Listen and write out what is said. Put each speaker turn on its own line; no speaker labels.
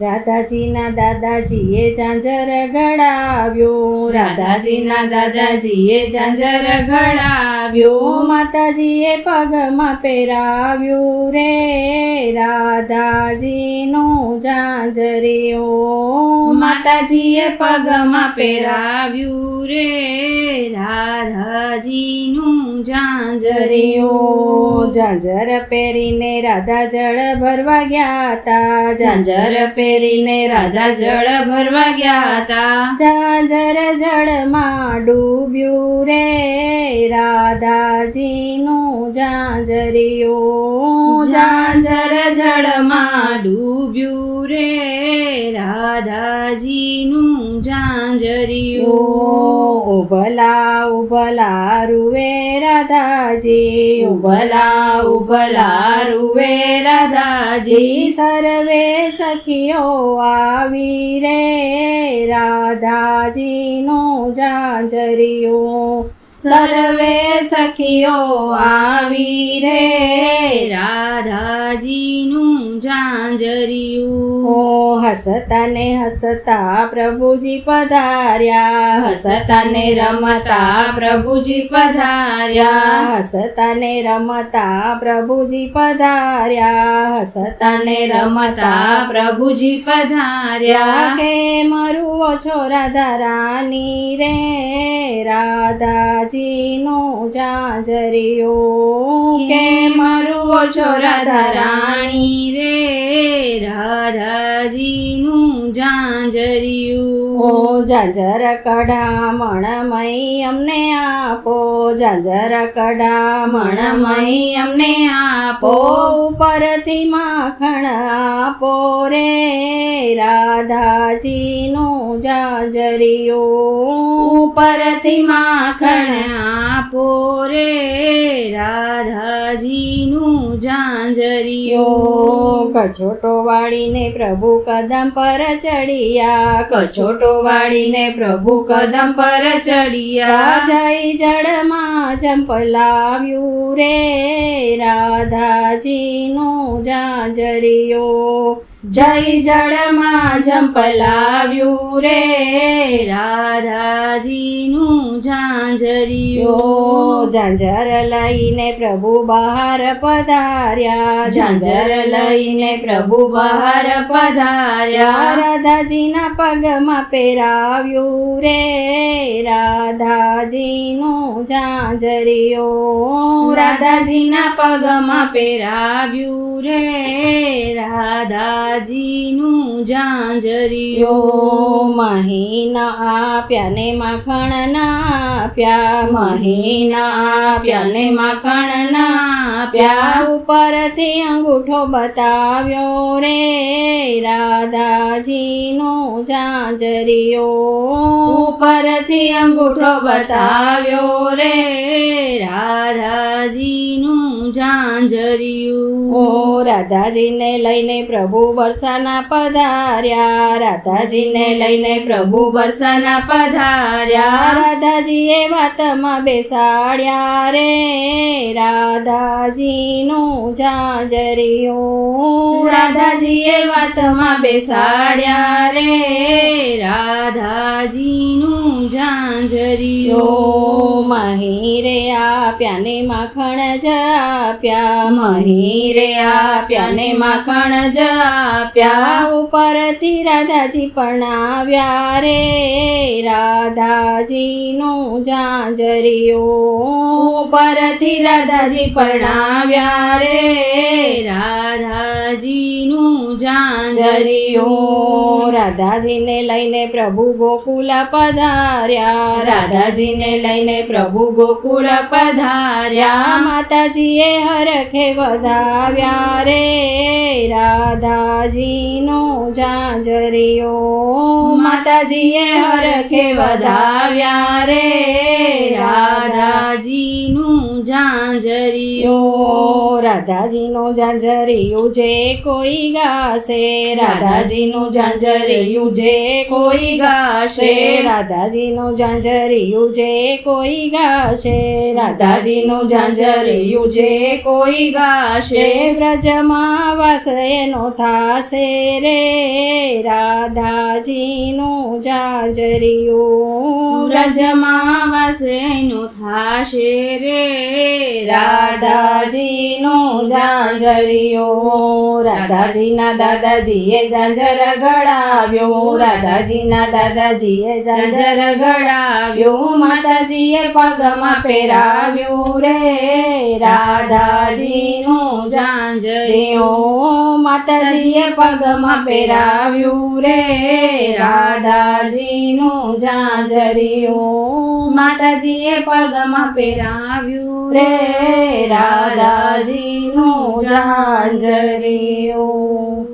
રાધાજીના દાદાજીએ ઝાંઝર ઘડાવ્યો,
રાધાજીના દાદાજીએ ઝાંઝર ઘડાવ્યો,
માતાજીએ પગમાં પહેરાવ્યું રે રાધાજીનો ઝાંઝરિયો,
માતાજીએ પગમાં પહેરાવ્યું રે રાધાજીનું ઝાંઝરિયો.
ઝાંઝર પહેરીને રાધા જળ ભરવા ગયા તા,
ઝાંઝર પહેરીને રાધા જળ ભરવા ગયા હતા,
ઝાંઝર જળમાં ડૂબ્યું રે રાધાજીનું ઝાંઝરિયો,
ઝાંઝર જળમાં ડૂબ્યું રે રાધાજીનું ઝાંઝરિયું.
ઉભલા ઉભલા રૂવે રાધાજી,
ઉભલા ઉભલા રૂવે રાધાજી,
સર્વે સખીઓ આવી રે રાધાજીનો ઝાંઝરિયો,
સર્વે સખીઓ આવી રે રાધાજીનું ઝાંઝરિયું.
હસતા ને હસતા પ્રભુજી પધાર્યા,
હસતા ને રમતા પ્રભુજી પધાર્યા,
હસતા ને રમતા પ્રભુજી પધાર્યા,
હસતા ને રમતા પ્રભુજી પધાર્યા.
કે મરુવો છો રાધા રાની રે રાધાજીનો ઝાંઝરિયો,
કે મરુવો છો રાધા રાણી રે રાધાજીનું ઝાંઝરિયું.
ઝાંઝર કઢામણમય અમને આપો, ઝાંઝર
મણમય અમને આપો,
ઉપરથી માખણ આપો રે રાધાજીનો ઝાંઝરિયો,
ઉપરથી માખણ આપો રે રાધાજીનું ઝાંઝરિયું.
કચોટો વાળીને પ્રભુ કદમ પર ચડિયા,
કચોટો વાળીને પ્રભુ કદમ પર ચડિયા,
જય જળમાં ઝંપલાવ્યું રે રાધાજીનો ઝાંઝરિયો,
જય જળમાં ઝંપલાવ્યું રે રાધાજીનું ઝાંઝરિયું.
ઝાંઝર લઈને પ્રભુ બહાર પધાર્યા,
ઝાંઝર લઈને પ્રભુ બહાર પધાર્યા,
રાધાજીના પગમાં પહેરાવ્યું રે રાધાજીનો ઝાંઝરિયો,
રાધાજીના પગમાં પહેરાવ્યું રે રાધાજીનું ઝાંઝરિયું.
મહીના આપ્યા ને માખણ ના આપ્યા,
મહીના આપ્યા ને માખણ ના આપ્યા,
ઉપરથી અંગૂઠો બતાવ્યો રે રાધાજીનો ઝાંઝરિયો,
ઉપરથી અંગૂઠો બતાવ્યો રે રાધાજીનું ઝાંઝરિયું.
રાધાજીને લઈને પ્રભુ બરસાના પધાર્યા,
રાધાજીને લઈને પ્રભુ બરસાના પધાર્યા,
રાધાજીએ વાતમાં બેસાડ્યા રે રાધાજીનો ઝાંઝરિયો,
રાધાજીએ વાતમાં બેસાડ્યા રે રાધાજીનું ઝાંઝરિયું.
મહીરે આપ્યા ને માખણ જ આપ્યા,
મહીરે આપ્યા ને માખણ જ આપ્યા,
ઉપરથી રાધાજી પરણાવ્યા રે રાધાજીનો ઝાંઝરિયો,
ઉપરથી રાધાજી પરણાવ્યા રે રાધાજીનું ઝાંઝરિયું.
રાધાજીને લઈને પ્રભુ ગોકુલ પધાર્યા,
રાધાજીને લઈને પ્રભુ ગોકુળ પધાર્યા,
માતાજીએ હરખે વધાવ્યા રે રાધાજીનો ઝાંઝરિયો,
માતાજીએ હરખે વધાવ્યા રે રાધાજીનું ઝાંઝરિયું.
રાધાજીનું ઝાંઝરિયું જે કોઈ ગાશે,
રાધાજીનું ઝાંઝરિયું જે કોઈ ગાશે,
રાધાજીનું ઝાંઝરિયું જે કોઈ ગાશે,
રાધાજીનું ઝાંઝરિયું જે કોઈ ગાશે,
વ્રજમાં વાસ એનો થાશે રે, રાધાજીનું ઝાંઝરિયું.
વ્રજમાં વસેનું થાશે રે,
રાધાજીનું ઝાંઝરિયું. રાધાજીના દાદાજીએ ઝાંઝર ઘડાવ્યું, રાધાજીના દાદાજીએ ઝાંઝર
ઘડાવ્યું.
માતાજીએ પગમાં પહેરાવ્યું રે, રાધાજીનું ઝાંઝરિયું. માતાજીએ પગમાં પહેરાવ્યું રે, રાધાજીનું ઝાંઝરિયું.
માતાજીએ પગમાં પહેરાવ્યું
રે, રાધાજીનું ઝાંઝરિયું.